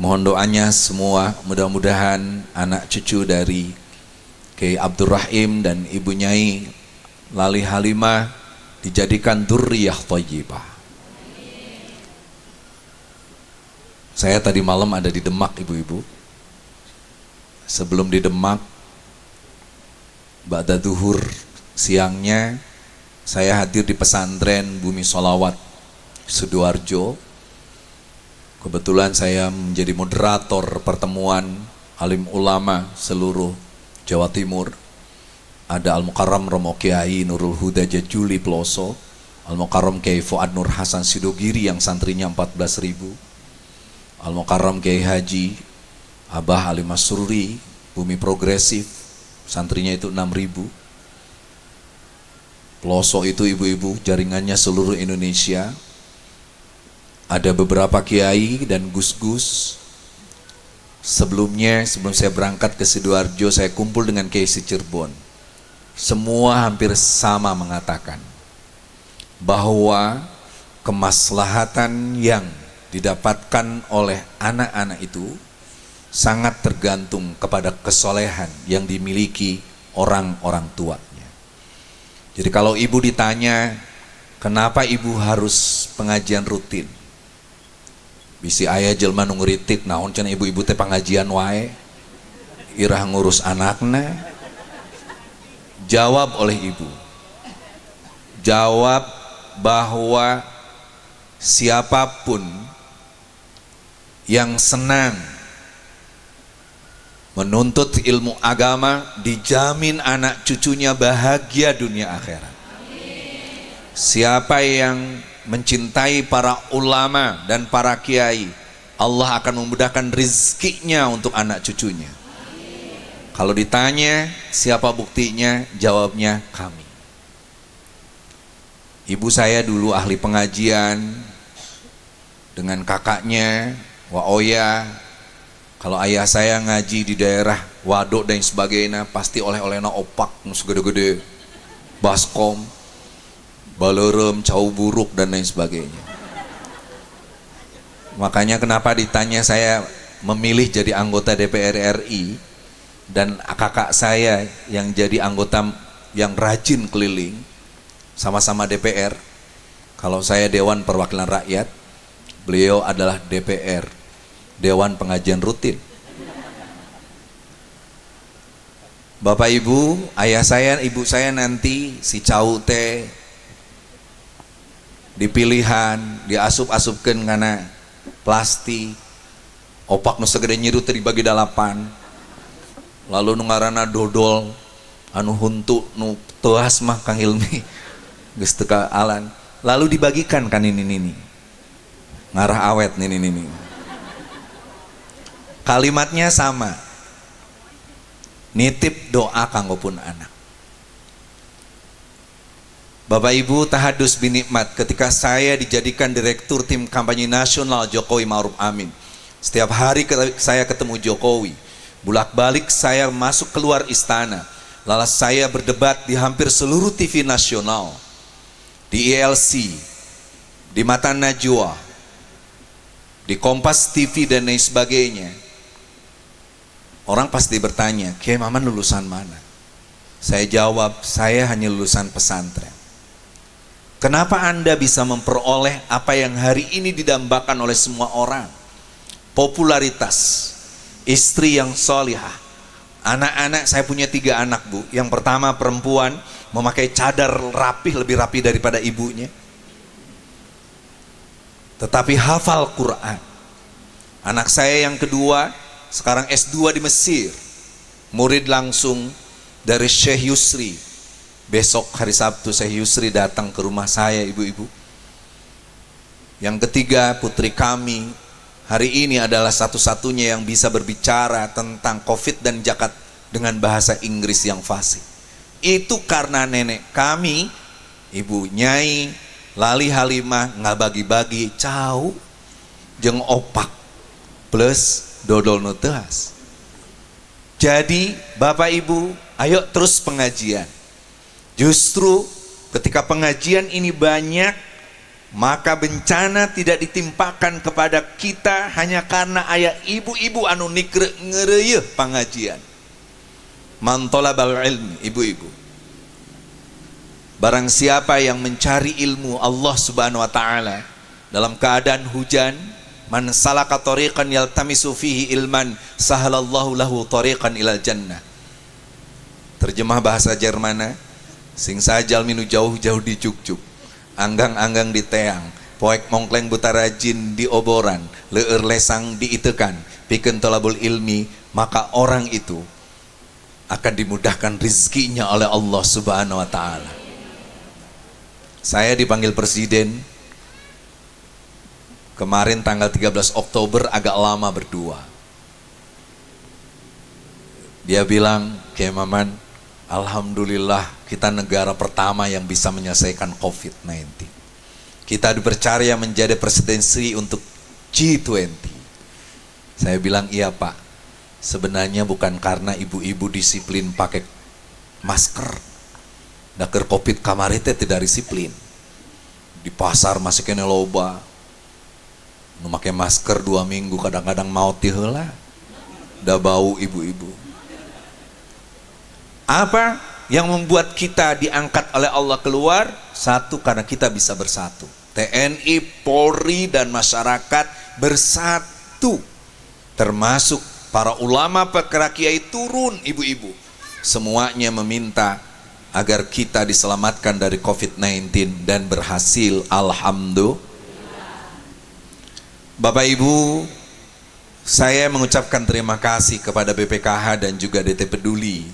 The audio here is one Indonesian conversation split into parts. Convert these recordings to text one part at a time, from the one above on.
Mohon doanya semua, mudah-mudahan anak cucu dari Kiai Abdul Rahim dan Ibu Nyai Lali Halimah dijadikan dzurriyyah thayyibah. Saya tadi malam ada di Demak, ibu-ibu. Sebelum di Demak, ba'da zuhur siangnya saya hadir di pesantren Bumi Sholawat Sidoarjo. Kebetulan saya menjadi moderator pertemuan alim ulama seluruh Jawa Timur. Ada Al-Mukarram Romo Kiai Nurul Huda Jajuli Peloso, Al-Mukarram Kiai Fuad Nur Hasan Sidogiri yang santrinya 14.000, Al-Mukarram Kiai Haji Abah Ali Masruri Bumi Progresif, santrinya itu 6.000. Peloso itu ibu-ibu jaringannya seluruh Indonesia. Ada beberapa kiai dan gus-gus. Sebelum saya berangkat ke Sidoarjo, saya kumpul dengan Kiai Cirebon. Semua hampir sama mengatakan bahwa kemaslahatan yang didapatkan oleh anak-anak itu sangat tergantung kepada kesolehan yang dimiliki orang-orang tuanya. Jadi kalau ibu ditanya, kenapa ibu harus pengajian rutin? Bisi ayah jelma nunguritik, naon cenah ibu-ibu teh pengajian wae, irah ngurus anakna. Jawab oleh ibu, jawab bahwa siapapun yang senang menuntut ilmu agama dijamin anak cucunya bahagia dunia akhirat. Siapa yang mencintai para ulama dan para kiai, Allah akan memudahkan rizkinya untuk anak cucunya. Kalau ditanya siapa buktinya, jawabnya kami. Ibu saya dulu ahli pengajian dengan kakaknya Wa Oya. Kalau ayah saya ngaji di daerah Waduk dan sebagainya, pasti oleh-olehna opak segede-gede, baskom, balerem, cau buruk dan lain sebagainya. Makanya kenapa ditanya saya memilih jadi anggota DPR RI dan kakak saya yang jadi anggota yang rajin keliling sama-sama DPR. Kalau saya Dewan Perwakilan Rakyat, beliau adalah DPR, Dewan Pengajian Rutin. Bapak Ibu, ayah saya, ibu saya nanti si cau teh dipilihan, diasup-asupkeun kana plastik, opak nu segede nyiru teh dibagi 8. Lalu nu ngaranna dodol anu huntu nu teuas mah Kang Hilmi geus teu kaalan, lalu dibagikan kan ini ngarah awet ini. Kalimatnya sama, nitip doa kanggopun anak. Bapak Ibu, tahadus binikmat, ketika saya dijadikan direktur tim kampanye nasional Jokowi Ma'ruf Amin, setiap hari saya ketemu Jokowi, bulak-balik saya masuk keluar istana, lalu saya berdebat di hampir seluruh TV nasional, di ILC, di Mata Najwa, di Kompas TV dan lain sebagainya. Orang pasti bertanya, Kiai Maman lulusan mana? Saya jawab, saya hanya lulusan pesantren. Kenapa Anda bisa memperoleh apa yang hari ini didambakan oleh semua orang? Popularitas, istri yang solihah, anak-anak. Saya punya 3 anak, Bu. Yang pertama perempuan, memakai cadar rapih, lebih rapih daripada ibunya, tetapi hafal Quran. Anak saya yang kedua sekarang S2 di Mesir, murid langsung dari Syekh Yusri. Besok hari Sabtu Syekh Yusri datang ke rumah saya, ibu-ibu. Yang ketiga putri kami hari ini adalah satu-satunya yang bisa berbicara tentang COVID dan zakat dengan bahasa Inggris yang fasih. Itu karena nenek kami, Ibu Nyai Lali Halimah, nggak bagi-bagi cau jeung opak plus dodol nuteas. Jadi Bapak Ibu, ayo terus pengajian. Justru ketika pengajian ini banyak, maka bencana tidak ditimpakan kepada kita hanya karena ayah ibu-ibu anu ngereyeuh pangajian. Man talabal ilmi, ibu-ibu, barang siapa yang mencari ilmu Allah Subhanahu wa taala dalam keadaan hujan, man salaka tariqan yaltamisu fihi ilman sahalallahu lahu tariqan ilal jannah. Terjemah bahasa Jermana, sing sajal minu jauh-jauh di cukcuk, anggang-anggang di teang, poek mongkleng buta rajin di oboran, leur lesang diitekan, pikeun tolabul ilmi, maka orang itu akan dimudahkan rizkinya oleh Allah Subhanahu wa taala. Saya dipanggil presiden kemarin tanggal 13 Oktober, agak lama berdua. Dia bilang, Kiai Maman, alhamdulillah kita negara pertama yang bisa menyelesaikan COVID-19. Kita dipercaya menjadi presidensi untuk G20. Saya bilang, iya Pak, sebenarnya bukan karena ibu-ibu disiplin pakai masker. Dakar COVID kemarin tidak disiplin. Di pasar masih kena loba. Memakai masker 2 minggu kadang-kadang mau tiheula. Udah bau ibu-ibu. Apa yang membuat kita diangkat oleh Allah keluar? Satu, karena kita bisa bersatu. TNI, Polri, dan masyarakat bersatu. Termasuk para ulama, pakar kiai turun, ibu-ibu. Semuanya meminta agar kita diselamatkan dari COVID-19 dan berhasil, alhamdulillah. Bapak Ibu, saya mengucapkan terima kasih kepada BPKH dan juga DT Peduli.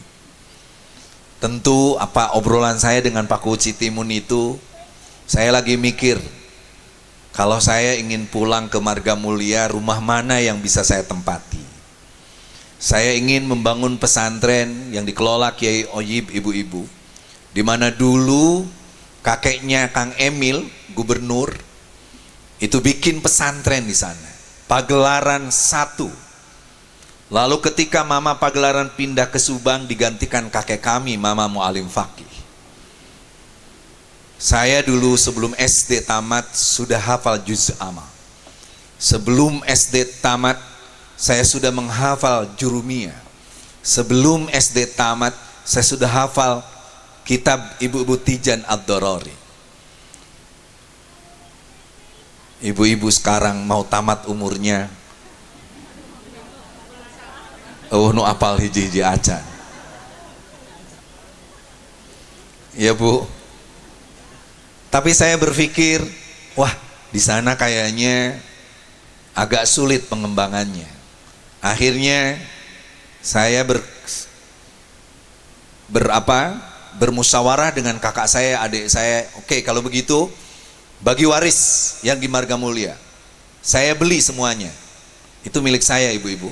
Tentu apa obrolan saya dengan Pak Kuci Timun itu, saya lagi mikir, kalau saya ingin pulang ke Marga Mulia, rumah mana yang bisa saya tempati? Saya ingin membangun pesantren yang dikelola Kiai Oyib, ibu-ibu, di mana dulu kakeknya Kang Emil, gubernur, itu bikin pesantren di sana, Pagelaran 1. Lalu ketika Mama Pagelaran pindah ke Subang, digantikan kakek kami, Mama Mu'alim Fakih. Saya dulu sebelum SD tamat sudah hafal juz amma. Sebelum SD tamat saya sudah menghafal jurumiyah. Sebelum SD tamat saya sudah hafal kitab Ibu-Ibu Tijan Ad-Dorori. Ibu-ibu sekarang mau tamat umurnya, nu apal hiji-hiji acan. Ya Bu. Tapi saya berpikir, wah di sana kayaknya agak sulit pengembangannya. Akhirnya saya bermusyawarah dengan kakak saya, adik saya. Oke, kalau begitu bagi waris yang di Marga Mulia, saya beli semuanya. Itu milik saya, ibu-ibu.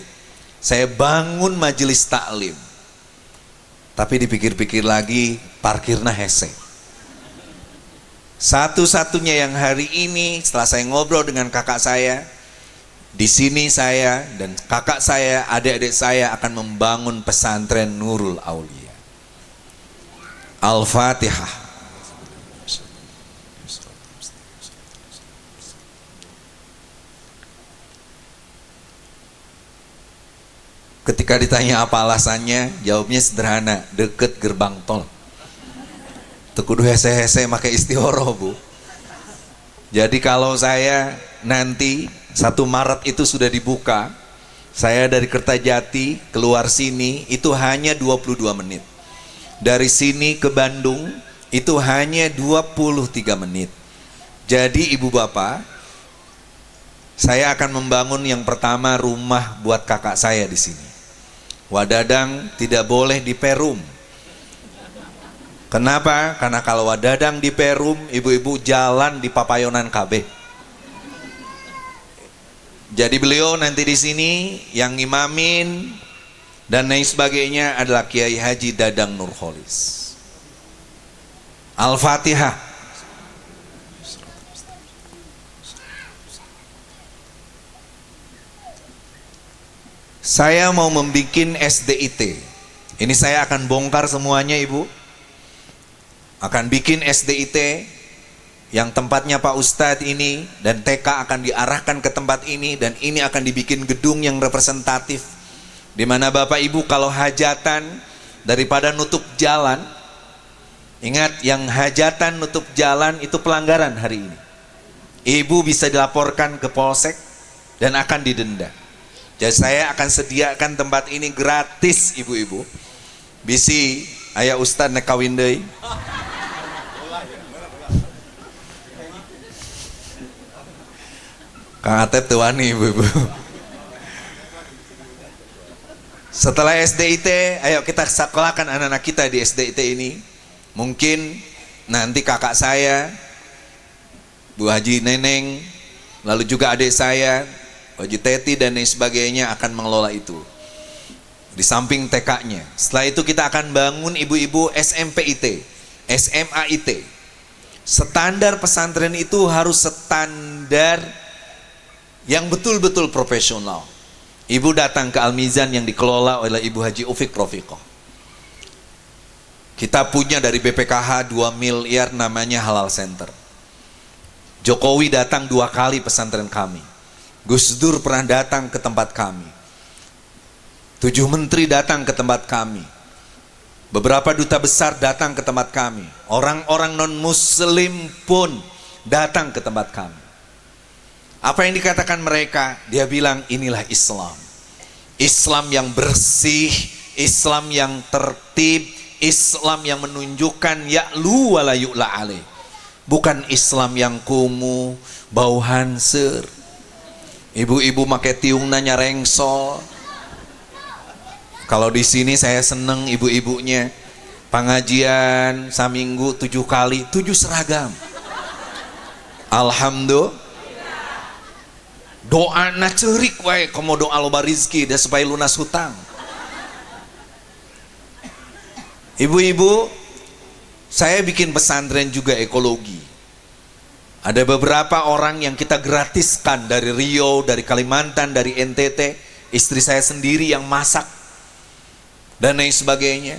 Saya bangun majelis taklim. Tapi dipikir-pikir lagi, parkirna hese. Satu-satunya yang hari ini setelah saya ngobrol dengan kakak saya, di sini saya dan kakak saya, adik-adik saya akan membangun pesantren Nurul Aulia. Al-Fatihah. Ketika ditanya apa alasannya, jawabnya sederhana, deket gerbang tol. Tekudu hese-hese pakai istihoroh Bu. Jadi kalau saya nanti 1 Maret itu sudah dibuka, saya dari Kertajati keluar sini itu hanya 22 menit. Dari sini ke Bandung itu hanya 23 menit. Jadi ibu bapak, saya akan membangun yang pertama rumah buat kakak saya di sini. Wadadang tidak boleh di Perum. Kenapa? Karena kalau wadadang di Perum, ibu-ibu jalan di Papayonan KB. Jadi beliau nanti di sini yang imamin dan lain sebagainya adalah Kiai Haji Dadang Nurholis. Al-Fatihah. Saya mau membikin SDIT. Ini saya akan bongkar semuanya ibu. Akan bikin SDIT yang tempatnya Pak Ustadz ini dan TK akan diarahkan ke tempat ini, dan ini akan dibikin gedung yang representatif di mana Bapak Ibu kalau hajatan daripada nutup jalan, ingat yang hajatan nutup jalan itu pelanggaran hari ini. Ibu bisa dilaporkan ke polsek dan akan didenda. Jadi saya akan sediakan tempat ini gratis ibu-ibu. Bisi aya Ustadz nek kawin deui. Kang Atep teu wani ibu-ibu. Setelah SDIT, ayo kita sekolahkan anak-anak kita di SDIT ini. Mungkin nanti kakak saya, Bu Haji Neneng, lalu juga adik saya, Bu Haji Teti dan lain sebagainya akan mengelola itu. Di samping TK-nya. Setelah itu kita akan bangun ibu-ibu SMPIT, SMAIT. Standar pesantren itu harus standar yang betul-betul profesional. Ibu datang ke Al-Mizan yang dikelola oleh Ibu Haji Ufik Rofiqoh. Kita punya dari BPKH 2 miliar namanya Halal Center. Jokowi datang 2 kali pesantren kami. Gus Dur pernah datang ke tempat kami. 7 menteri datang ke tempat kami. Beberapa duta besar datang ke tempat kami. Orang-orang non-muslim pun datang ke tempat kami. Apa yang dikatakan mereka? Dia bilang inilah Islam. Islam yang bersih, Islam yang tertib, Islam yang menunjukkan ya'lu wa la yu'la alaih. Bukan Islam yang kumuh, bau hanseur. Ibu-ibu make tiungna nyarengsol. Kalau di sini saya seneng ibu-ibunya. Pengajian saminggu 7 kali, 7 seragam. Alhamdulillah. Doa na cerik wae komo doa loba rizki dan supaya lunas hutang. Ibu-ibu, saya bikin pesantren juga ekologi. Ada beberapa orang yang kita gratiskan dari Riau, dari Kalimantan, dari NTT. Istri saya sendiri yang masak dan lain sebagainya.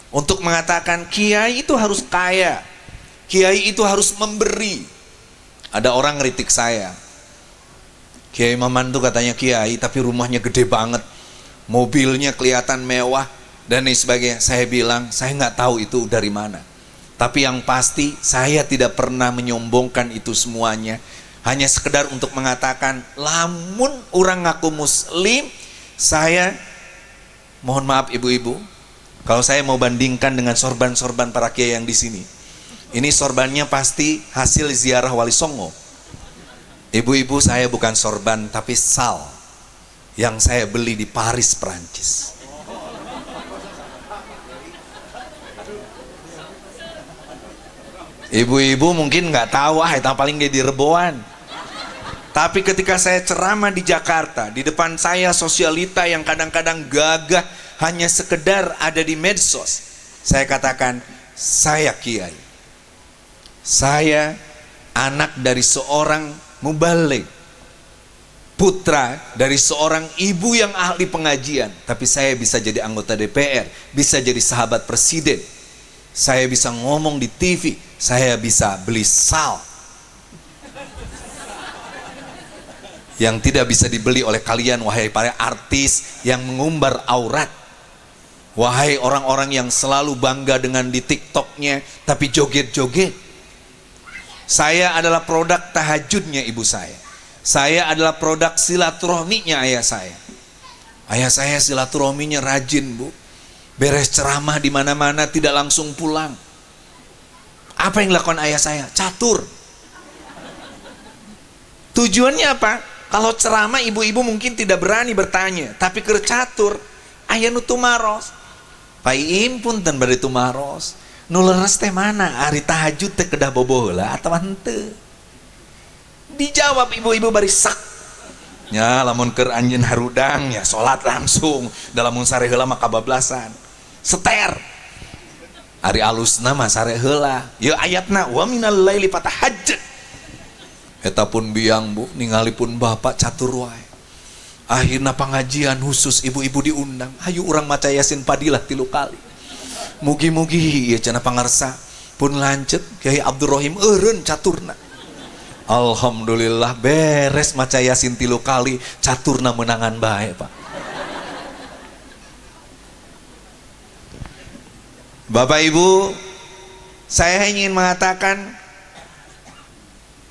Untuk mengatakan kiai itu harus kaya, kiai itu harus memberi. Ada orang ngeritik saya, Kiai Maman tuh katanya kiai tapi rumahnya gede banget, mobilnya kelihatan mewah dan lain sebagainya. Saya bilang saya nggak tahu itu dari mana, tapi yang pasti saya tidak pernah menyombongkan itu semuanya. Hanya sekedar untuk mengatakan lamun orang ngaku muslim, saya mohon maaf ibu-ibu, kalau saya mau bandingkan dengan sorban-sorban para kiai yang di sini, ini sorbannya pasti hasil ziarah Wali Songo. Ibu-ibu, saya bukan sorban tapi sal yang saya beli di Paris, Perancis. Ibu-ibu mungkin nggak tahu, itu paling gak di Reboan. Tapi ketika saya ceramah di Jakarta, di depan saya sosialita yang kadang-kadang gagah hanya sekedar ada di medsos, saya katakan saya kiai, saya anak dari seorang mubalik, putra dari seorang ibu yang ahli pengajian, tapi saya bisa jadi anggota DPR, bisa jadi sahabat presiden, saya bisa ngomong di TV, saya bisa beli sal yang tidak bisa dibeli oleh kalian wahai para artis yang mengumbar aurat, wahai orang-orang yang selalu bangga dengan di TikToknya tapi joget-joget. Saya adalah produk tahajudnya ibu saya. Saya adalah produk silaturahminya ayah saya. Ayah saya silaturahminya rajin, Bu. Beres ceramah di mana-mana tidak langsung pulang. Apa yang dilakukan ayah saya? Catur. Tujuannya apa? Kalau ceramah ibu-ibu mungkin tidak berani bertanya, tapi keur catur aya nu tumaros. Pai impun ten bade tumaros. Nu leres teh mana? Ari tahajud teh kedah boboh heula atawa henteu? Dijawab ibu-ibu bari sak. Ya lamun keur anjeun harudang ya salat langsung, da lamun sare heula mah kabablasan. Seter. Ari alusna mah sare heula. Ye ayatna wa minal laili fatahajjat. Eta pun biang, Bu, ningalipun bapak catur wae. Akhirna pengajian khusus ibu-ibu diundang. Hayu urang maca Yasin Fadilah 3 kali. Mugi-mugi ya cenah pangarsa pun lancet Kiai Abdurrahim eureun caturna. Alhamdulillah beres maca Yasin 3 kali, caturna menangan bae, Pak. Bapak Ibu, saya ingin mengatakan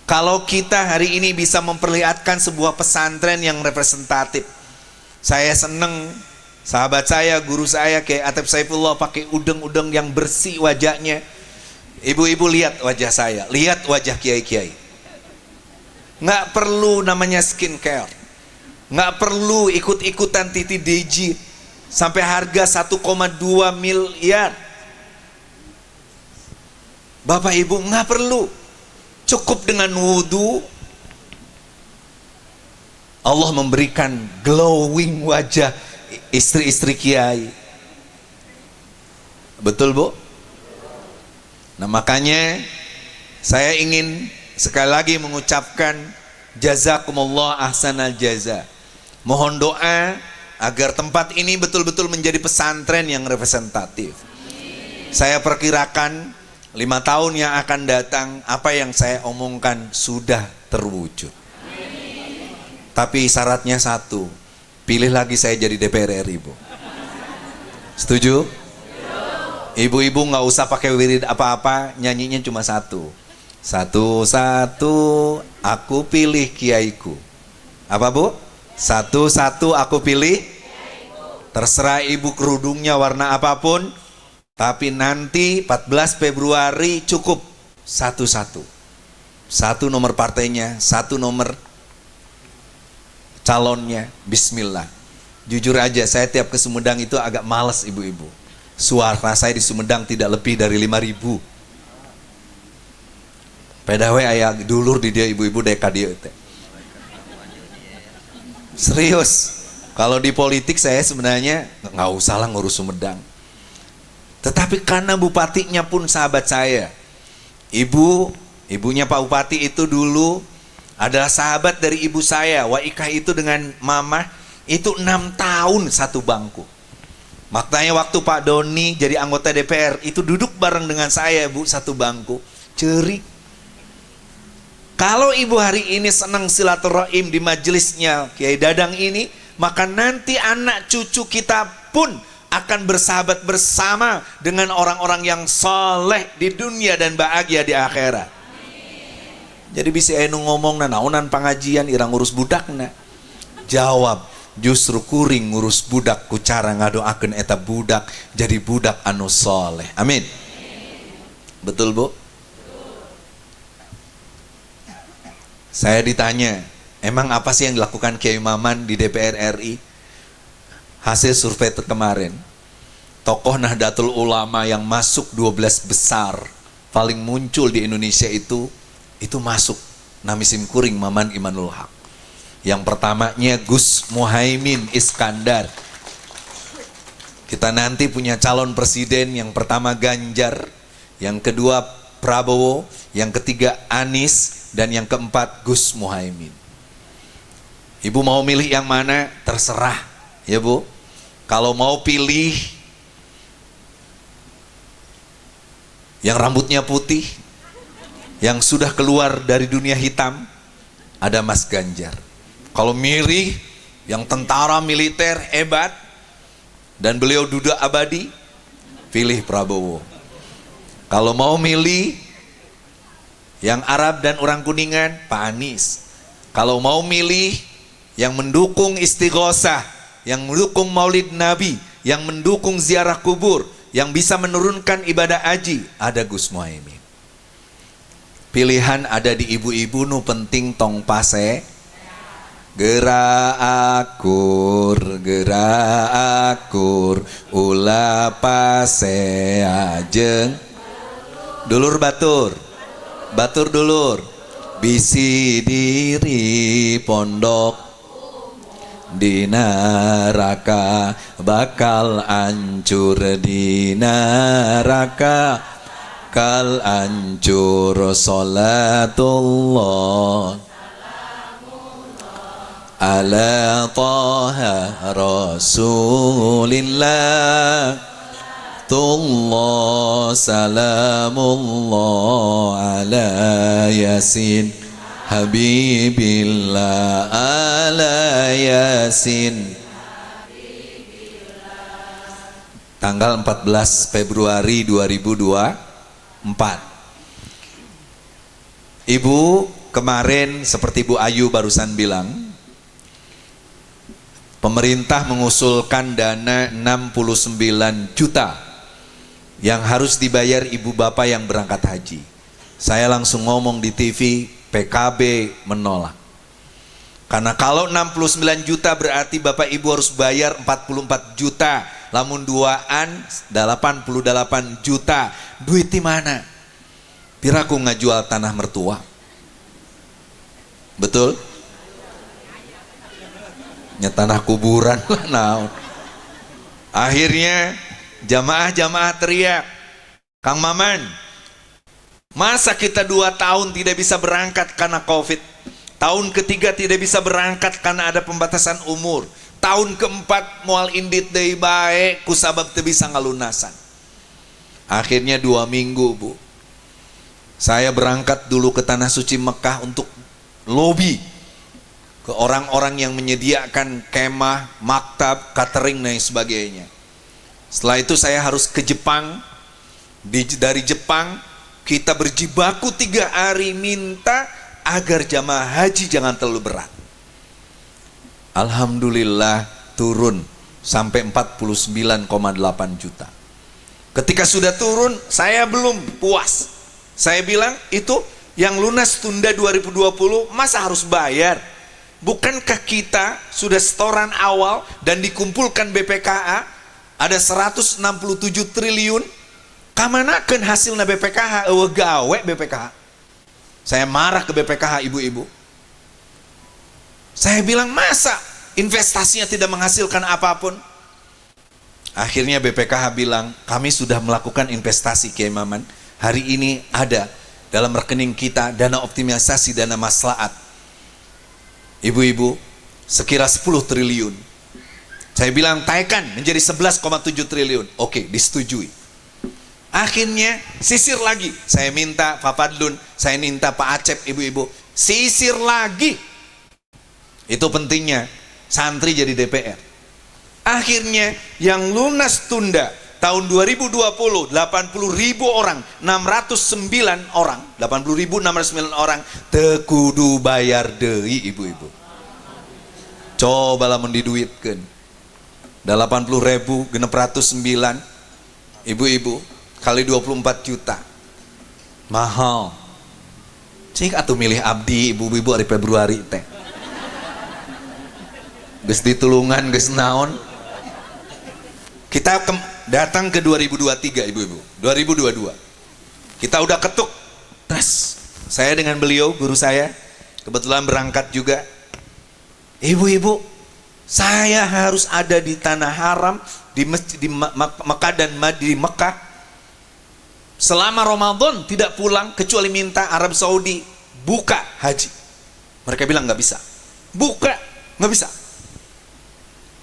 kalau kita hari ini bisa memperlihatkan sebuah pesantren yang representatif. Saya seneng sahabat saya, guru saya Kiai Atep Saifullah pakai udeng-udeng yang bersih wajahnya. Ibu-ibu lihat wajah saya, lihat wajah kiai-kiai. Nggak perlu namanya skincare, nggak perlu ikut-ikutan Titi DJ sampai harga 1,2 miliar. Bapak Ibu nggak perlu, cukup dengan wudhu. Allah memberikan glowing wajah istri-istri kiai. Betul Bu? Nah makanya saya ingin sekali lagi mengucapkan jazakumullah ahsanal jaza. Mohon doa agar tempat ini betul-betul menjadi pesantren yang representatif. Saya perkirakan 5 tahun yang akan datang apa yang saya omongkan sudah terwujud. Tapi syaratnya satu, pilih lagi saya jadi DPR RI, Bu. Setuju? Ibu-ibu nggak usah pakai wirid apa-apa, nyanyinya cuma satu. Satu-satu aku pilih kiaiku. Apa Bu? Satu-satu aku pilih. Terserah ibu kerudungnya warna apapun, tapi nanti 14 Februari cukup satu-satu. Satu nomor partainya, satu nomor calonnya. Bismillah. Jujur aja saya tiap ke Sumedang itu agak males ibu-ibu. Suara saya di Sumedang tidak lebih dari 5.000. Pedawe aya dulur di dia ibu-ibu deka dia teh. Serius. Kalau di politik saya sebenarnya nggak usah lah ngurus Sumedang. Tetapi karena bupatinya pun sahabat saya. Ibunya Pak Bupati itu dulu adalah sahabat dari ibu saya. Waikah itu dengan mama itu 6 tahun satu bangku. Makanya waktu Pak Doni jadi anggota DPR itu duduk bareng dengan saya Bu satu bangku. Cerik. Kalau ibu hari ini senang silaturahim di majelisnya Kiai Dadang ini, maka nanti anak cucu kita pun akan bersahabat bersama dengan orang-orang yang soleh di dunia dan bahagia di akhirat. Jadi bisa enu ngomong naonan pengajian irang ngurus budakna. Jawab, justru kuring ngurus budak ku cara ngadoakeun eta budak jadi budak anu soleh. Amin. Betul Bu? Saya ditanya, emang apa sih yang dilakukan Kiai Maman di DPR RI? Hasil survei kemarin, tokoh Nahdlatul Ulama yang masuk 12 besar paling muncul di Indonesia itu masuk namisim kuring Maman Imanul Haq. Yang pertamanya Gus Muhaimin Iskandar. Kita nanti punya calon presiden, yang pertama Ganjar, yang kedua Prabowo, yang ketiga Anies, dan yang keempat Gus Muhaimin. Ibu mau milih yang mana? Terserah ya Bu. Kalau mau pilih yang rambutnya putih, yang sudah keluar dari dunia hitam, ada Mas Ganjar. Kalau milih yang tentara militer hebat dan beliau duda abadi, pilih Prabowo. Kalau mau milih yang Arab dan orang Kuningan, Pak Anies. Kalau mau milih yang mendukung istighosah, yang mendukung maulid Nabi, yang mendukung ziarah kubur, yang bisa menurunkan ibadah haji, ada Gus Muhaimin. Pilihan ada di ibu-ibu, nu penting tong pase. Gerak akur, ulah pase ajeng. Dulur batur dulur, bisi diri pondok di neraka bakal hancur, di neraka bakal hancur. Salatullah ala taha rasulillah, Salawatullah salamullah ala Yasin Habibillah ala Yasin. Tanggal 14 Februari 2024. Ibu kemarin seperti Bu Ayu barusan bilang, pemerintah mengusulkan dana 69 juta yang harus dibayar ibu bapak yang berangkat haji. Saya langsung ngomong di TV, PKB menolak. Karena kalau 69 juta berarti bapak ibu harus bayar 44 juta. Lamun duaan 88 juta. Duit di mana? Piraku ngajual tanah mertua. Betul? Ya tanah kuburan lah naon. Akhirnya jamaah-jamaah teriak, Kang Maman, masa kita 2 tahun tidak bisa berangkat karena COVID? Tahun ketiga tidak bisa berangkat karena ada pembatasan umur. Tahun keempat mual indit deui bae kusabab teu bisa ngalunasan. Akhirnya 2 minggu, Bu. Saya berangkat dulu ke Tanah Suci Mekah untuk lobby ke orang-orang yang menyediakan kemah, maktab, catering dan sebagainya. Setelah itu saya harus ke Jepang. Dari Jepang kita berjibaku 3 hari minta agar jamaah haji jangan terlalu berat. Alhamdulillah turun sampai 49,8 juta. Ketika sudah turun saya belum puas. Saya bilang itu yang lunas tunda 2020 masa harus bayar? Bukankah kita sudah setoran awal dan dikumpulkan BPKA ada 167 triliun? Kamanakeun hasilna BPKH? Eueuh gawe BPKH. Saya marah ke BPKH ibu-ibu. Saya bilang masa investasinya tidak menghasilkan apapun? Akhirnya BPKH bilang kami sudah melakukan investasi Kiai Maman. Hari ini ada dalam rekening kita dana optimalisasi dana maslahat. Ibu-ibu, sekira 10 triliun. Saya bilang taikan menjadi 11,7 triliun. Oke, disetujui. Akhirnya sisir lagi. Saya minta Pak Fadlun, saya minta Pak Acep, ibu-ibu, sisir lagi. Itu pentingnya santri jadi DPR. Akhirnya yang lunas tunda tahun 2020 80.000 orang, 609 orang, 80.609 orang tekudu bayar deui ibu-ibu. Coba lamun diduitkeun. 80.000 genep 109 ibu-ibu kali 24 juta. Mahal. Cik atuh milih abdi ibu-ibu hari Februari teh. Geus ditulungan geus naon. Kita datang ke 2023 ibu-ibu, 2022 kita udah ketuk tes. Saya dengan beliau, guru saya kebetulan berangkat juga. Ibu-ibu, saya harus ada di tanah haram di masjid di Mekah dan di Mekah selama Ramadan, tidak pulang kecuali minta Arab Saudi buka haji. Mereka bilang nggak bisa, buka nggak bisa.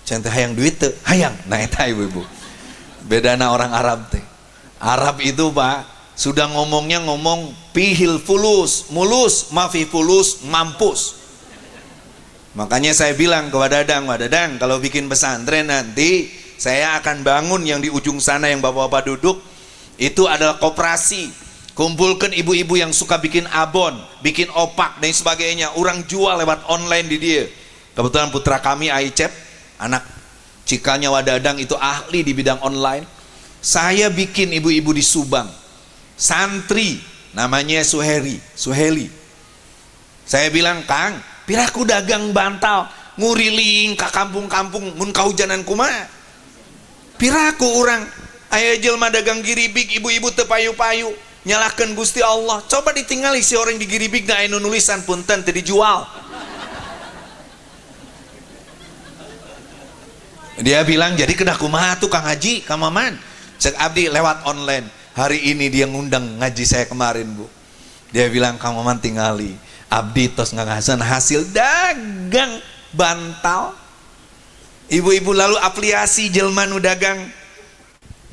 Cantik hayang duit tuh, hayang. Nah itu ibu-ibu. Bedana orang Arab teh. Arab itu Pak, sudah ngomongnya ngomong pihil fulus, mulus, mafi fulus, mampus. Makanya saya bilang ke Wadadang, Wadadang kalau bikin pesantren nanti saya akan bangun yang di ujung sana yang bapak-bapak duduk. Itu adalah koperasi. Kumpulkan ibu-ibu yang suka bikin abon, bikin opak dan sebagainya. Orang jual lewat online di dia. Kebetulan putra kami Aicep, anak cikanya Wadadang itu ahli di bidang online. Saya bikin ibu-ibu di Subang, santri namanya Suheli. Saya bilang, Kang, piraku dagang bantal nguriling ke kampung-kampung mun kahujanan kumaha. Piraku orang aya jelema dagang giribig, ibu-ibu teu payu-payu nyalahkeun Gusti Allah. Coba ditinggali si orang di giribig na anu nulisan punten teu dijual. Dia bilang, jadi kedah kumaha tuh Kang Haji, Kang Maman? Cek abdi lewat online. Hari ini dia ngundang ngaji saya kemarin, Bu. Dia bilang, Kang Maman tingali, abdi tos ngagasan hasil dagang bantal. Ibu-ibu lalu aplikasi jelma nu dagang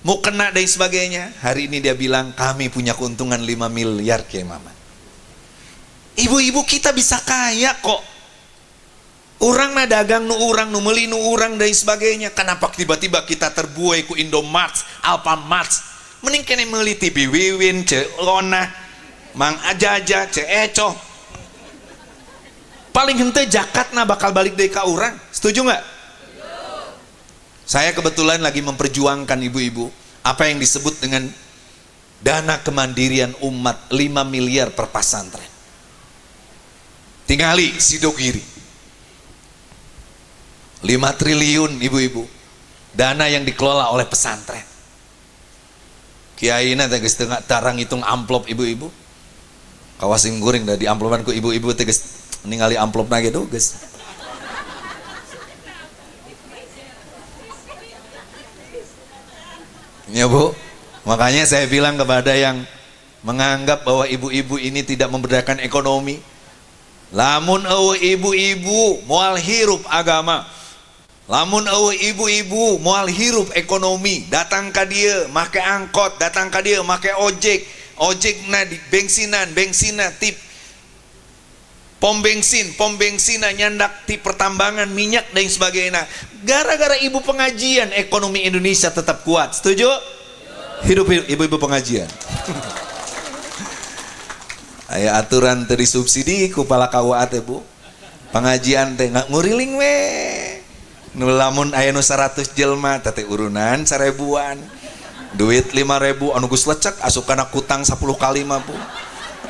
mau kena dan sebagainya. Hari ini dia bilang kami punya keuntungan 5 miliar Kiai Mamat. Ibu-ibu kita bisa kaya kok. Orang na dagang nu orang, nu meli nu orang dan sebagainya. Kenapa tiba-tiba kita terbuai ku Indomart, Alfamart? Mending kene meli ti Biwiwin, ce Lona, Mang Ajaja, ce Eco. Paling henteu zakatna bakal balik deui ka urang. Setuju nggak? Saya kebetulan lagi memperjuangkan ibu-ibu apa yang disebut dengan dana kemandirian umat 5 miliar per pesantren. Tingali Sidogiri 5 triliun ibu-ibu dana yang dikelola oleh pesantren. Kiai na tegas tengah tarang hitung amplop ibu-ibu. Kawasin guring dari amplopan ku ibu-ibu tegas ningali amplop nage do geus. Ya Bu, makanya saya bilang kepada yang menganggap bahwa ibu-ibu ini tidak memberdayakan ekonomi, lamun eueuh ibu-ibu moal hirup agama, lamun eueuh ibu-ibu moal hirup ekonomi, datang ka dieu make angkot, datang ka dieu make ojek, ojekna di bengsina tip pom bensin nyandak ti pertambangan minyak dan sebagainya. Gara-gara ibu pengajian ekonomi Indonesia tetap kuat. Setuju? Hidup ibu-ibu pengajian. Aya aturan teu disubsidi ku pala KUA teh Bu. Pengajian teh nggak nguriling we. Nu lamun aya nu 100 jelema teh urunan 1000-an. Duit 5.000 anu geus lecek asup kana kutang 10 kali mah Bu.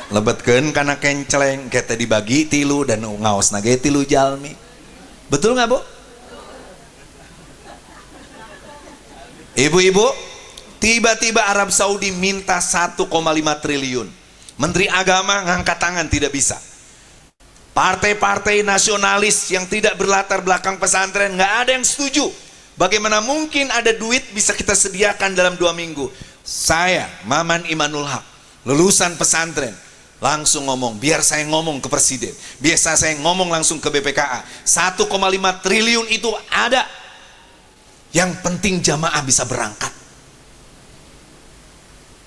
Lebetkeun kana kenceleng kita dibagi 3 dan ngaosna ge 3 jalmi. Betul nggak Bu? Ibu-ibu, tiba-tiba Arab Saudi minta 1,5 triliun. Menteri Agama ngangkat tangan tidak bisa. Partai-partai nasionalis yang tidak berlatar belakang pesantren nggak ada yang setuju. Bagaimana mungkin ada duit bisa kita sediakan dalam 2 minggu? Saya Maman Imanul Haq, lulusan pesantren, langsung ngomong, biar saya ngomong ke presiden, biasa saya ngomong langsung ke BPKA. 1,5 triliun itu ada, yang penting jamaah bisa berangkat.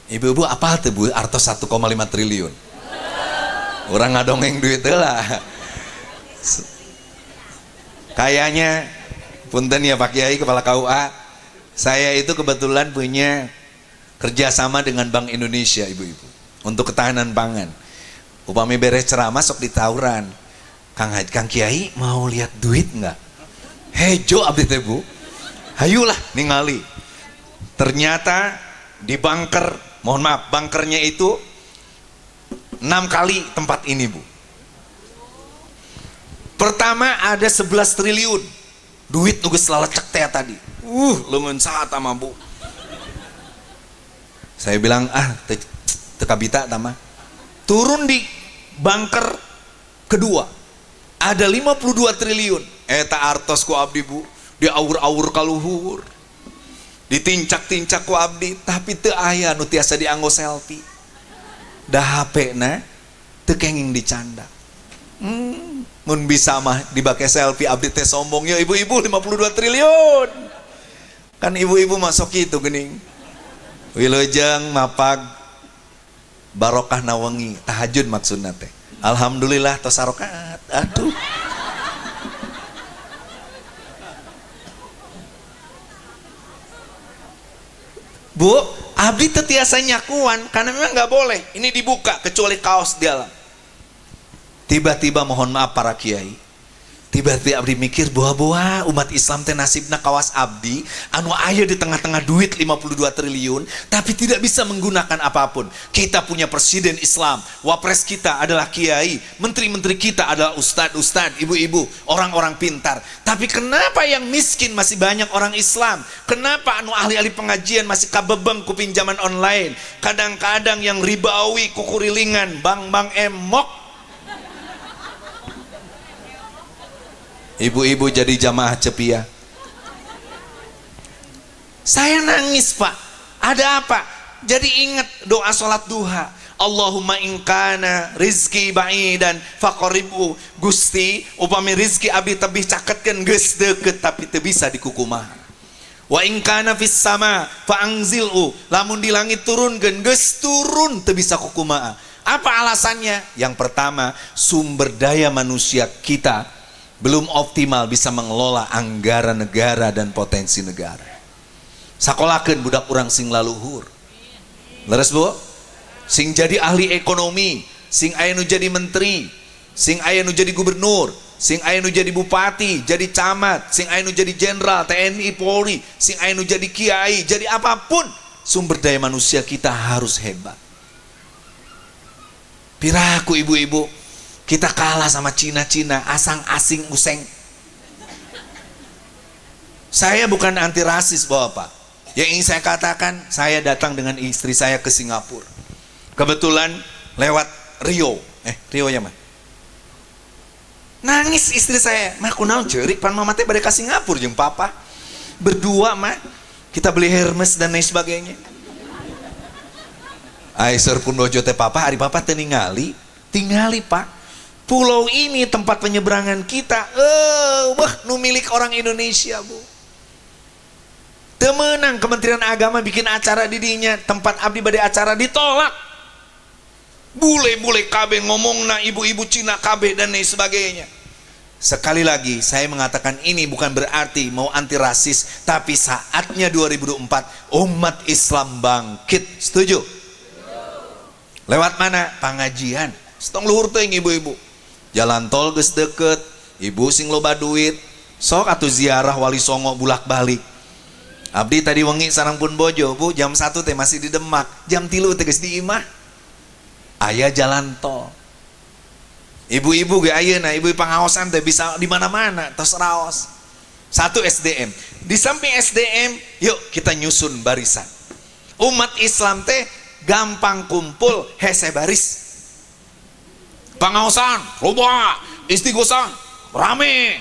Ibu-ibu apa tuh Bu artos 1,5 triliun? Orang ngadongeng duit lah. Kayaknya punten ya Pak Kiai kepala KUA, saya itu kebetulan punya kerjasama dengan Bank Indonesia ibu-ibu untuk ketahanan pangan. Upami beres ceramah sok di tawuran, Kang Kiai mau lihat duit nggak? Hejo abdi teh Bu, hayulah ningali. Ternyata di bunker, mohon maaf, bunkernya itu 6 kali tempat ini Bu. Pertama ada 11 triliun duit nugas lalecek teh tadi. Leungeun saat ama Bu. Saya bilang teka bita tama. Turun di bunker kedua ada 52 triliun. Eta artos ku abdi Bu, diaur-aur kaluhur, ditincak-tincak ku abdi, tapi teu aya nu tiasa dianggo selfie. Dah HP na teu kenging dicanda. Mun bisa mah dibake selfie abdi teh sombong ya ibu-ibu 52 triliun. Kan ibu-ibu masuk itu geuning. Wilujeng mapag barokah nawengi tahajud maksudna teh. Alhamdulillah tos sarokat. Aduh. Bu, abdi teu tiasa nyakuan karena memang nggak boleh. Ini dibuka kecuali kaos di dalam. Tiba-tiba mohon maaf para kiai, tiba-tiba abdi mikir bahwa umat Islam teh nasibna kawas abdi anu aya di tengah-tengah duit 52 triliun tapi tidak bisa menggunakan apapun. Kita punya presiden Islam, wapres kita adalah kiai, menteri-menteri kita adalah ustad-ustad, ibu-ibu, orang-orang pintar. Tapi kenapa yang miskin masih banyak orang Islam? Kenapa anu ahli-ahli pengajian masih kabebeng ku pinjaman online? Kadang-kadang yang ribawi ku kurilingan, bang-bang emok. Ibu-ibu jadi jamaah cepiah. Saya nangis Pak. Ada apa? Jadi ingat doa sholat duha. Allahumma ingkana rizki ba'idan faqaribu. Gusti upami rizki abdi tebih caketkeun geus deukeut tapi teu bisa dikukumaha. Wa in kana fis sama fa anzilhu, lamun di langit turunkeun geus turun teu bisa kukumaha. Apa alasannya? Yang pertama, sumber daya manusia kita belum optimal bisa mengelola anggaran negara dan potensi negara. Sakolakeun budak urang sing laluhur. Leres Bu? Sing jadi ahli ekonomi, sing aya nu jadi menteri, sing aya nu jadi gubernur, sing aya nu jadi bupati, jadi camat, sing aya nu jadi jenderal TNI Polri, sing aya nu jadi kiai, jadi apapun, sumber daya manusia kita harus hebat. Piraku ibu-ibu, kita kalah sama Cina-Cina, asing useng. Saya bukan anti rasis Bapak. Yang ingin saya katakan, saya datang dengan istri saya ke Singapura. Kebetulan lewat Rio. Rio ya mah. Nangis istri saya, mah kunaon ceurik pan mama teh bade ka Singapura jeung papa. Berdua mah kita beli Hermes dan lain sebagainya. Aisyur pun dojo teh papa, hari papa teh ningali Pak. Pulau ini tempat penyeberangan kita, nu milik orang Indonesia Bu. Temenang Kementerian Agama bikin acara didinya, tempat abdi bade acara ditolak. Bule-bule KB ngomongna ibu-ibu Cina KB dan lain sebagainya. Sekali lagi saya mengatakan ini bukan berarti mau anti rasis, tapi saatnya 2024 umat Islam bangkit. Setuju? Lewat mana? Pengajian. Setong luhur teuing ibu-ibu. Jalan tol geus deket, ibu sing loba duit, sok atuh ziarah Wali Songo bulak-balik. Abdi tadi wengi sareng pun bojo, Bu, jam 1 teh masih di Demak, jam 3 teh geus di imah. Aya jalan tol. Ibu-ibu ge ayeuna, ibu pangaosan teh bisa di mana-mana, tos raos. Satu SDM. Di samping SDM, yuk kita nyusun barisan. Umat Islam teh gampang kumpul hese baris. Pangaosan, loba, istighosan, rame.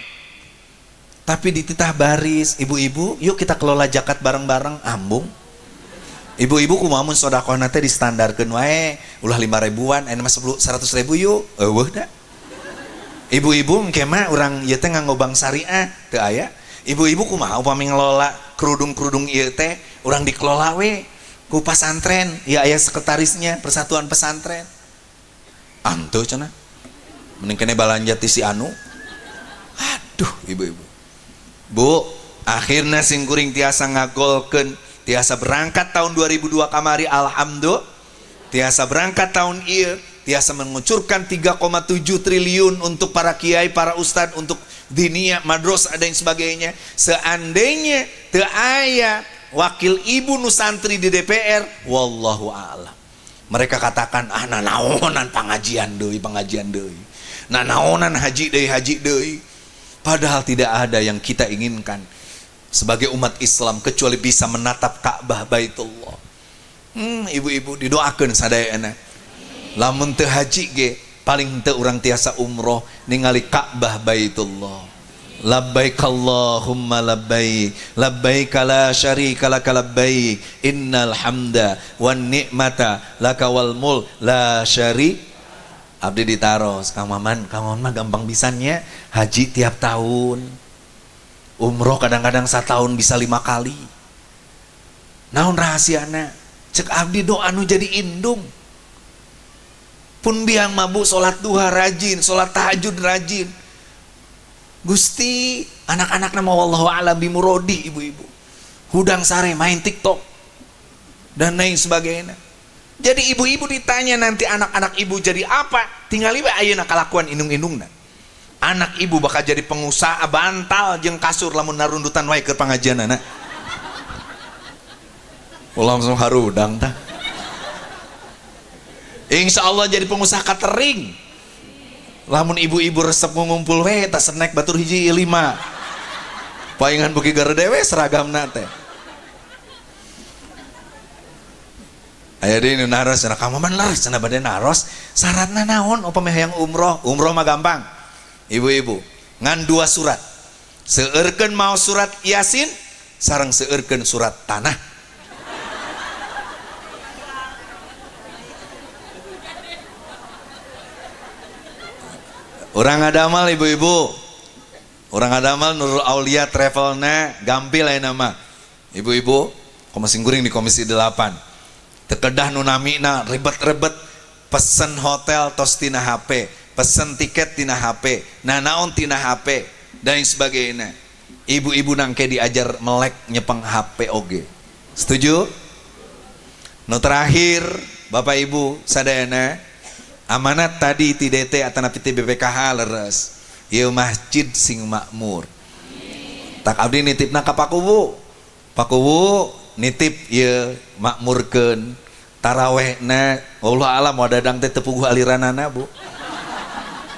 Tapi di titah baris, ibu-ibu, yuk kita kelola zakat bareng-bareng, ambung. Ibu-ibu kumaha mun sedekahna teh distandarkeun wae, ulah 5.000-an, aya mah 100.000 yuk. Eueuh da. Ibu-ibu engke mah urang ieu teh nganggo bank syariah, teu aya. Ibu-ibu kumaha upami ngelola kerudung-kerudung ieu teh, urang dikelola we ku pasantren, ya aya sekretarisnya, Persatuan Pesantren. Antu cenah mending kene balanja ti si anu. Aduh ibu-ibu. Bu, akhirnya sing kuring tiasa ngagolkeun, tiasa berangkat tahun 2002 kamari alhamdulillah. Tiasa berangkat tahun ieu, tiasa mengucurkan 3,7 triliun untuk para kiai, para ustad, untuk dinia, madrasah dan sebagainya. Seandainya teu aya wakil ibu nusantri di DPR, wallahu a'lam. Mereka katakan, nanaonan pengajian deui, nanaonan haji deui. Padahal tidak ada yang kita inginkan sebagai umat Islam kecuali bisa menatap Ka'bah Baitullah. Ibu-ibu didoakeun sadayana. Lamun teu haji ge, paling teu urang tiasa umroh ningali Ka'bah Baitullah. Labbaik Allahumma labbaik, labbaik la syarika laka labbaik, innal hamda wan ni'mata laka wal mulk la syari. Abdi ditaros, Kang Maman mah gampang pisannya, haji tiap tahun, umroh kadang-kadang satahun bisa 5 kali. Naon rahasiana? Cek abdi doa nu jadi indung. Pun biang mabuk salat duha rajin, salat tahajud rajin. Gusti, anak-anak nama wallahu a'lam bimurodi, ibu-ibu. Hudang sare main TikTok dan lain sebagainya. Jadi ibu-ibu ditanya nanti anak-anak ibu jadi apa? Tinggal ibu ayeuna kalakuan indung-indungna. Anak ibu bakal jadi pengusaha bantal jeung kasur lamun narundutan wae keur pangajianana. Langsung harudang tah. Insya Allah jadi pengusaha catering. Lamun ibu-ibu resep ngumpul we tas snack batur hiji 5. Paingan beuki garedewe seragamna teh. Aya deui nu naros cenah Kang Maman laras cenah bade naros, syaratna naon upami hayang umroh? Umroh mah gampang. Ibu-ibu, ngan 2 surat. Seueurkeun maos surat Yasin sareng seueurkeun surat tanah. Orang adamal ibu-ibu, orang adamal Nurul Aulia travelna gampil ayeuna mah. Ibu-ibu komisi guring di komisi 8 tekedah nunamina ribet-ribet pesen hotel tos tina HP, pesen tiket tina HP, naon tina HP dan sebagainya. Ibu-ibu nangke diajar melek nyepeng HP oge. Setuju? Nu terakhir Bapak Ibu sadayana amanat tadi ti DT atana ti BPKH leres. Ieu masjid sing makmur. Tak abdi nitipna ka Pakuwu. Pakuwu nitip ieu makmurkeun tarawehna. Allah alam wadadang teh teu puguh aliranana, Bu.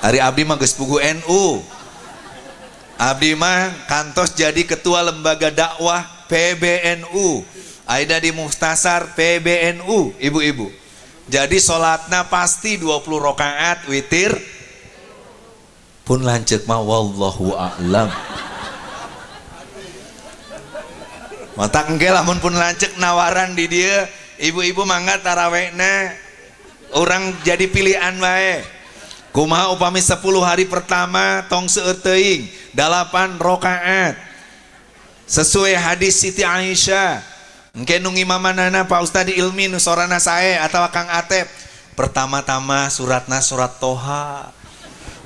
Ari abdi mah geus puguh NU. Abdi mah kantos jadi ketua lembaga dakwah PBNU. Aida di Muhtasar PBNU, ibu-ibu. Jadi sholatna pasti 20 rakaat witir. Pun lancek mah wallahu a'lam. Mata engke lamun pun lancek nawaran di dia, ibu-ibu mangga tarawehna orang jadi pilihan wae. Kumaha upami 10 hari pertama tong seueur teuing 8 rakaat. Sesuai hadis Siti Aisyah. Engke nu ngimamanana Pak Ustadi Ilmi nu sorana sae atawa Kang Atep. Pertama-tama suratna surat Toha.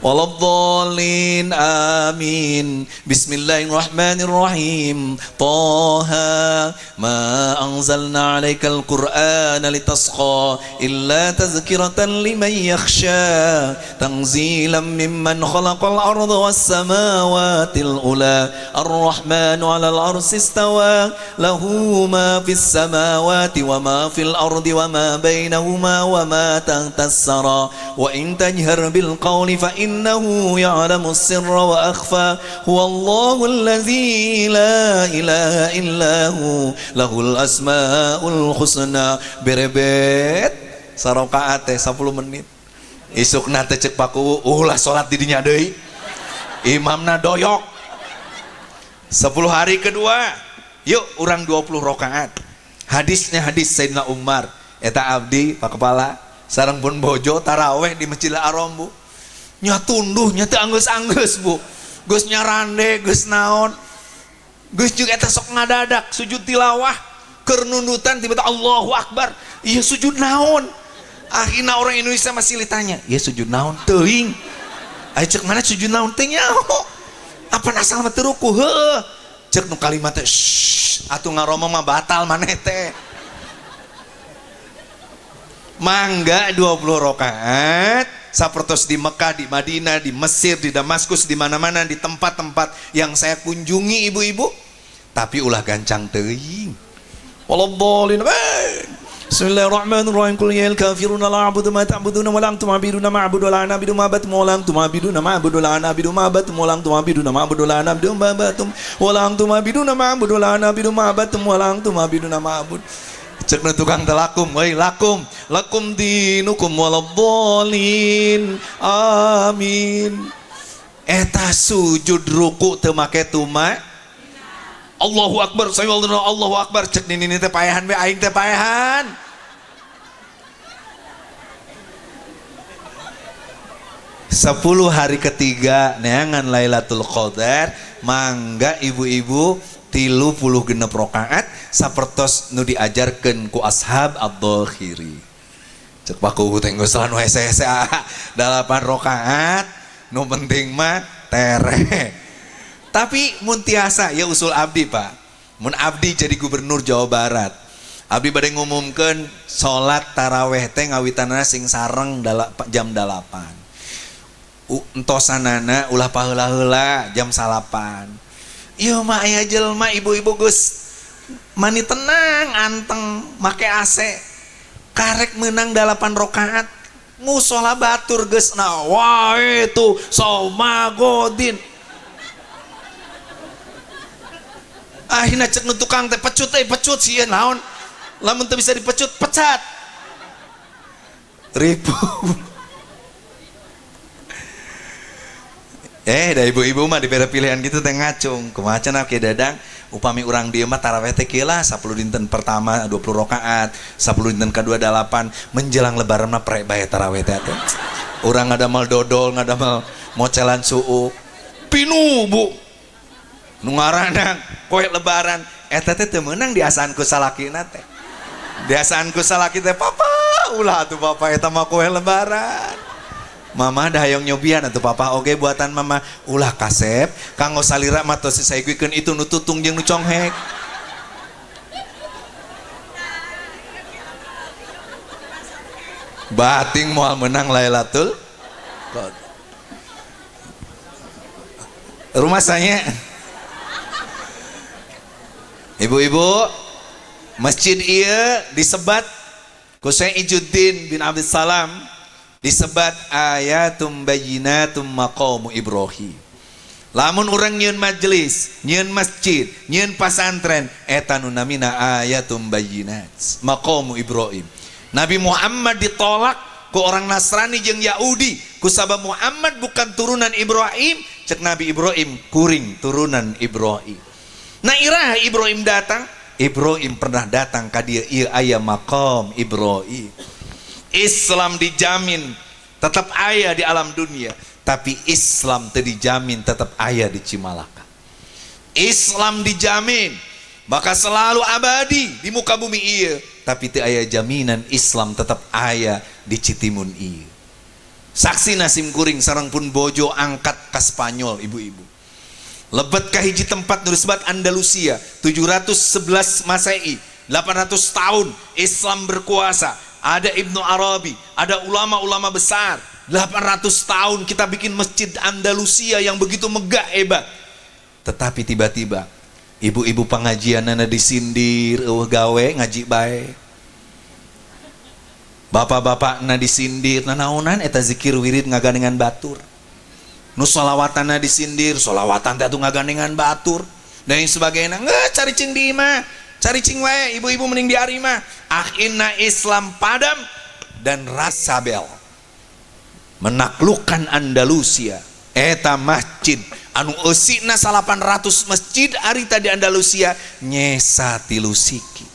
Waladhdallin amin. Bismillahirrahmanirrahim. Toha ma anzalna 'alaikal qur'ana litasqa illa tazkiratan liman yakhsha tanzilan mimman khalaqal arda was samawatil ula ar-rahmanu 'alal arsy istawa lahu ma fis samawati wa ma fil ardi wa ma bainahuma wa ma tahtas sara wa in tajhar bil qawli fa innahu ya'lamu sirra wa akhfa huwallahu allazi la ilaha illahu lahul asmaul husna. Berebet sarakaat teh 10 menit. Isukna teh ceuk Pakuwu ulah salat di dinya deui. Imamna doyok. 10 hari kedua, yuk urang 20 rakaat. Hadisnya hadis Sayyidina Umar. Eta abdi Pak Kepala sareng pun bojo taraweh di Masjidil Haram, Bu. Nya tunduh nya teu anggeus-anggeus, Bu. Geus nyarande, geus naon. Geus juga eta sok ngadadak sujud tilawah keur nundutan tiba-tiba Allahu Akbar. Ieu sujud naon? Akhirna orang Indonesia masih ditanya, "Ieu sujud naon?" Teuing. Aya ceuk mana sujud naon teh nyaho? Apa asal mah teu ruku? Heueuh. Ceuk nu kalimat teh, atuh ngaromong mah batal maneh teh. Mangga 20 rakaat sapertos di Mekah, di Madinah, di Mesir, di Damaskus, di mana-mana di tempat-tempat yang saya kunjungi ibu-ibu. Tapi ulah gancang teuing. Waladhdallin. Bismillahirrahmanirrahim. Qul ya kafiruna la a'budu ma ta'buduna wa la antum 'abiduna ma a'budu la ana 'abidu ma batum wa la antum 'abiduna ma a'budu la ana 'abidu ma batum wa la antum 'abiduna ma a'budu la ana 'abidu ma batum wa la antum 'abiduna ma a'budu la ana 'abidu ma batum wa la antum 'abiduna ma a'bud. Cek na tukang telakum, woi lakum dinukum waladhdallin. Amin. Eta sujud ruku teu make tuma. Allahu Akbar, Allahu Akbar. Cek nini teh paehan be aing teh paehan. Sepuluh hari ketiga neangan Lailatul Qadar, mangga ibu-ibu 36 rakaat sapertos nu diajarkeun ku ashab ad-Dhakhiri. Cek Pakuwu teh geus lan hese-hese 8 rakaat, nu penting mah tere. Tapi mun tiasa ya usul abdi, Pak. Mun abdi jadi gubernur Jawa Barat, abdi bade ngumumkeun salat taraweh teh ngawitanana sing sareng jam 8. Entosanana ulah paheula-heula jam 8. Iya mah aya jelema ibu-ibu geus mani tenang anteng make AC karek menang 8 rakaat musola batur geus na wah itu somagodin. Akhirna cek nu tukang teh pecut sieun naon lamun teu bisa dipecut pecat ribu. Da ibu-ibu mah dibere pilihan gitu teh ngacung. Kumaha cenah Ki Dadang, upami urang dieu mah taraweh teh kieu lah 10 dinten pertama 20 rakaat, 10 dinten kedua 8, menjelang lebaran mah pre bae taraweh teh. Urang ngadamel dodol, ngadamel mocelan suuk. Pinu, Bu. Nu ngaranna koe lebaran eta teh teu meunang diasaan ku salakina teh. Diasaan ku salaki teh, papa ulah atuh papa eta mah kue lebaran. Mama dah hayang nyobian atuh papa oge buatan mama ulah kasep kanggo salira mah tos saeguikeun itu nu tutung jeung nu conghek. Bating moal menang Lailatul Qadar. Rumah saya ibu-ibu masjid ieu disebat ku Syekh Ijuddin bin Abdul Salam, disebat ayatum bayyinatum maqamu Ibrahim. Lamun urang nyieun majelis, nyieun masjid, nyieun pasantren eta nu namina ayatum bayyinat maqamu Ibrahim. Nabi Muhammad ditolak ku orang Nasrani jeung Yahudi kusabab Muhammad bukan turunan Ibrahim, cek Nabi Ibrahim kuring turunan Ibrahim. Nah iraha Ibrahim datang, Ibrahim pernah datang ka dieu ieu aya maqam Ibrahim. Islam dijamin tetap aya di alam dunia, tapi Islam teu dijamin tetap aya di Cimalaka. Islam dijamin maka selalu abadi di muka bumi ieu, tapi teu aya jaminan Islam tetap aya di Citimun ieu. Saksi Nasim Kuring sareng pun bojo angkat ka Spanyol ibu-ibu. Lebet ka hiji tempat nu disebut Andalusia 711 Masehi, 800 tahun Islam berkuasa. Ada Ibnu Arabi, ada ulama-ulama besar. 800 tahun kita bikin masjid Andalusia yang begitu megah hebat. Tetapi tiba-tiba ibu-ibu pengajianana disindir, eueuh gawe ngaji bae. Bapak-bapakna disindir, nanaonan eta zikir wirid ngagandengan batur. Nu sholawatana disindir, sholawatan teh atuh ngagandengan batur. Dan yang sebagainya, cari cing di imah, cari cing wae, ibu-ibu mending di ari mah. Akhirna Islam padam dan Rasabel menaklukkan Andalusia. Eta masjid anu eusina 800 masjid arita di Andalusia nyesa 3 siki.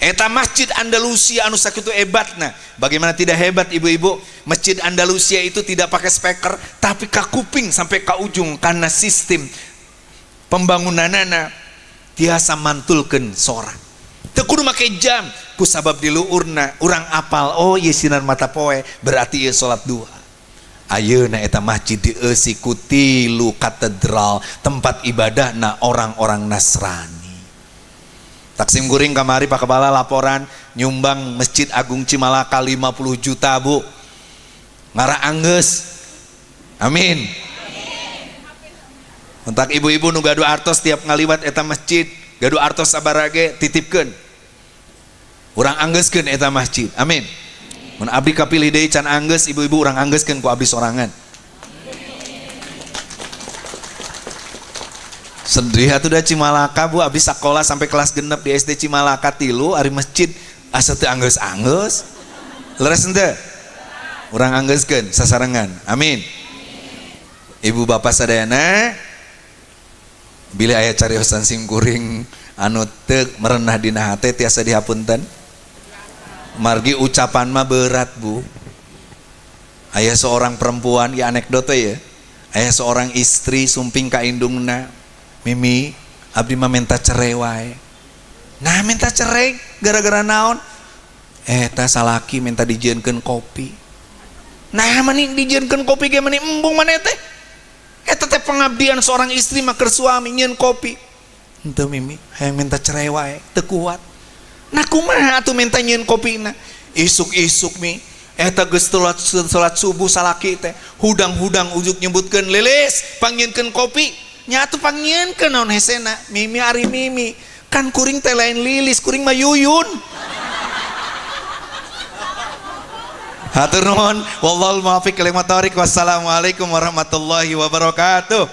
Eta masjid Andalusia anu sakitu hebatna. Bagaimana tidak hebat ibu-ibu? Masjid Andalusia itu tidak pakai speaker, tapi ka kuping sampai ka ujung karena sistem pembangunanana tiasa mantulkeun sorak. Teu kudu make jam, kusabab di luurna urang apal, oh ieu sinar mata poe berarti ieu salat duha. Ayeuna eta masjid dieusi ku 3 katedral tempat ibadahna orang-orang Nasrani. Taksim Kuring kamari Pak Kepala laporan nyumbang Masjid Agung Cimalaka 50 juta bu, ngara anggeus, amin. Untuk ibu-ibu nu gaduh artos tiap ngaliwat eta masjid, gaduh artos sabarage titipkeun, urang anggeuskeun eta masjid, amin. Mun abdi kapilih deui can anggeus, ibu-ibu urang anggeuskeun ku abdi sorangan. Sedih atuh da Cimalaka bu, abis sekolah sampai kelas genep di SD Cimalaka 3 ari masjid asa teu anggeus-anggeus. Leres henteu? Urang anggeuskeun sasarengan. Amin. Ibu bapak sadayana bila aya cariosan Sim Kuring anu teu merenah dina hate tiasa dihapunten. Margi ucapan mah berat bu. Aya seorang perempuan, ya anekdot ya. Aya seorang istri sumping ka indungna, Mimi, abdi mah minta cerai wae. Nah minta cerai gara-gara naon? Eta salaki minta dijieunkeun kopi. Nah mani dijieunkeun kopi ge mani embung maneh teh. Eta teh pengabdian seorang istri mah keur suami nyieun kopi. Henteu Mimi, hayang minta cerai wae, teu kuat. Nah kumaha atuh minta nyieun kopina? Isuk-isuk mi, eta geus salat subuh salaki teh, hudang-hudang ujuk nyebutkeun lilis, panggieunkeun kopi. Nyatu pangieunkeun naon hesena, Mimi ari Mimi. Kan kuring teh lain lilis, kuring mah yuyun. Hatur nuhun, wallahul muwaffiq ila aqwamit thoriq. Wassalamualaikum warahmatullahi wabarakatuh.